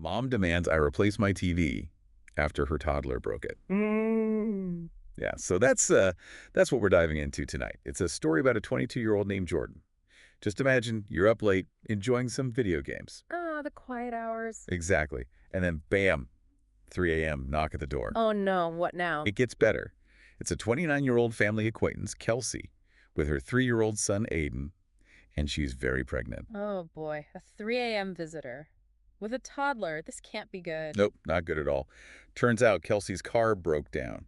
Mom demands I replace my TV after her toddler broke it. Mm. Yeah, so that's what we're diving into tonight. It's a story about a 22-year-old named Jordan. Just imagine you're up late enjoying some video games. Ah, the quiet hours. Exactly. And then bam, 3 a.m., knock at the door. Oh no, what now? It gets better. It's a 29-year-old family acquaintance, Kelsey, with her 3-year-old son, Aiden, and she's very pregnant. Oh boy, a 3 a.m. visitor. With a toddler, this can't be good. Nope, not good at all. Turns out Kelsey's car broke down,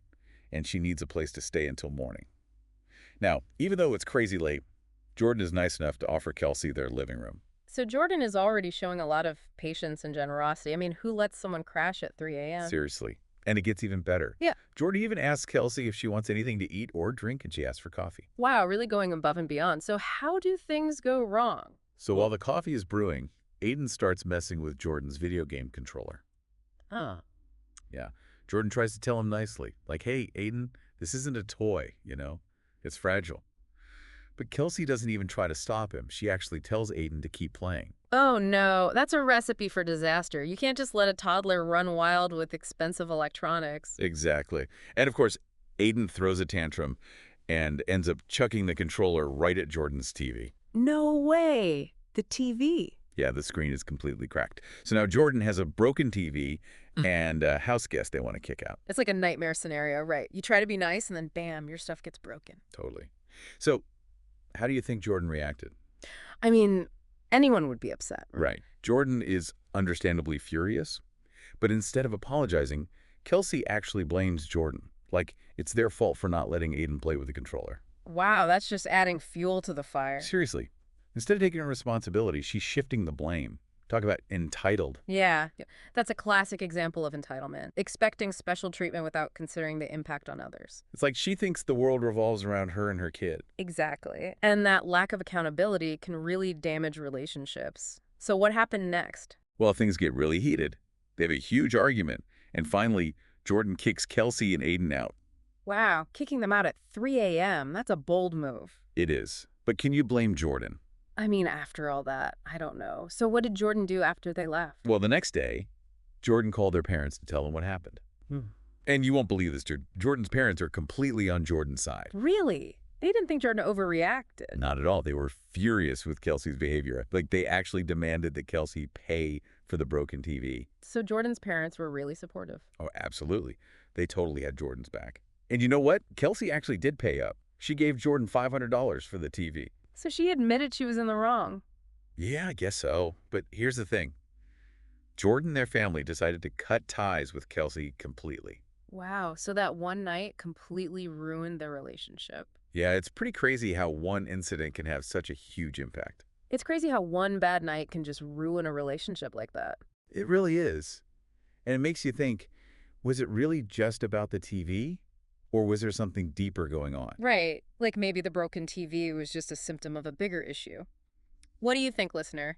and she needs a place to stay until morning. Now, even though it's crazy late, Jordan is nice enough to offer Kelsey their living room. So Jordan is already showing a lot of patience and generosity. I mean, who lets someone crash at 3 a.m.? Seriously. And it gets even better. Yeah. Jordan even asks Kelsey if she wants anything to eat or drink, and she asks for coffee. Wow, really going above and beyond. So how do things go wrong? So while the coffee is brewing, Aiden starts messing with Jordan's video game controller. Huh. Yeah. Jordan tries to tell him nicely, like, hey, Aiden, this isn't a toy, It's fragile. But Kelsey doesn't even try to stop him. She actually tells Aiden to keep playing. Oh no, that's a recipe for disaster. You can't just let a toddler run wild with expensive electronics. Exactly. And of course, Aiden throws a tantrum and ends up chucking the controller right at Jordan's TV. No way. The TV. Yeah, the screen is completely cracked. So now Jordan has a broken TV and a house guest they want to kick out. It's like a nightmare scenario, right? You try to be nice and then bam, your stuff gets broken. Totally. So how do you think Jordan reacted? I mean, anyone would be upset. Right. Jordan is understandably furious, but instead of apologizing, Kelsey actually blames Jordan. Like, it's their fault for not letting Aiden play with the controller. Wow, that's just adding fuel to the fire. Seriously. Instead of taking responsibility, she's shifting the blame. Talk about entitled. Yeah, that's a classic example of entitlement. Expecting special treatment without considering the impact on others. It's like she thinks the world revolves around her and her kid. Exactly. And that lack of accountability can really damage relationships. So what happened next? Well, things get really heated. They have a huge argument. And finally, Jordan kicks Kelsey and Aiden out. Wow, kicking them out at 3 a.m., that's a bold move. It is. But can you blame Jordan? I mean, after all that, I don't know. So what did Jordan do after they left? Well, the next day, Jordan called their parents to tell them what happened. And you won't believe this, Jordan's parents are completely on Jordan's side. Really? They didn't think Jordan overreacted. Not at all. They were furious with Kelsey's behavior. Like, they actually demanded that Kelsey pay for the broken TV. So Jordan's parents were really supportive. Oh, absolutely. They totally had Jordan's back. And you know what? Kelsey actually did pay up. She gave Jordan $500 for the TV. So she admitted she was in the wrong. Yeah, I guess so. But here's the thing. Jordan and their family decided to cut ties with Kelsey completely. Wow, so that one night completely ruined their relationship. Yeah, it's pretty crazy how one incident can have such a huge impact. It's crazy how one bad night can just ruin a relationship like that. It really is. And it makes you think, was it really just about the TV? Or was there something deeper going on? Right, like maybe the broken TV was just a symptom of a bigger issue. What do you think, listener?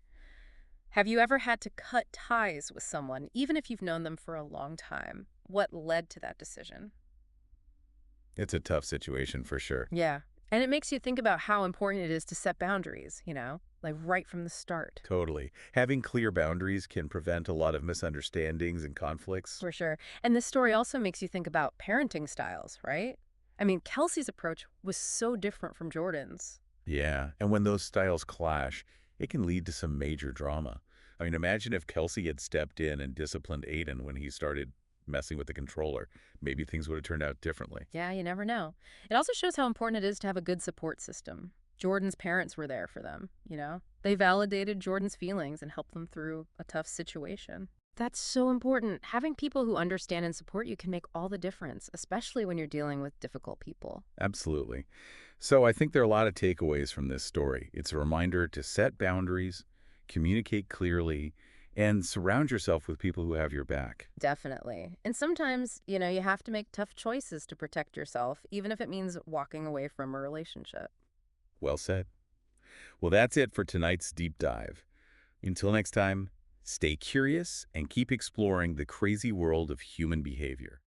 Have you ever had to cut ties with someone, even if you've known them for a long time? What led to that decision? It's a tough situation for sure. Yeah, and it makes you think about how important it is to set boundaries, like right from the start. Totally. Having clear boundaries can prevent a lot of misunderstandings and conflicts. For sure. And this story also makes you think about parenting styles, right? I mean, Kelsey's approach was so different from Jordan's. Yeah, and when those styles clash, it can lead to some major drama. I mean, imagine if Kelsey had stepped in and disciplined Aiden when he started messing with the controller. Maybe things would have turned out differently. Yeah, you never know. It also shows how important it is to have a good support system. Jordan's parents were there for them, They validated Jordan's feelings and helped them through a tough situation. That's so important. Having people who understand and support you can make all the difference, especially when you're dealing with difficult people. Absolutely. So I think there are a lot of takeaways from this story. It's a reminder to set boundaries, communicate clearly, and surround yourself with people who have your back. Definitely. And sometimes, you have to make tough choices to protect yourself, even if it means walking away from a relationship. Well said. Well, that's it for tonight's deep dive. Until next time, stay curious and keep exploring the crazy world of human behavior.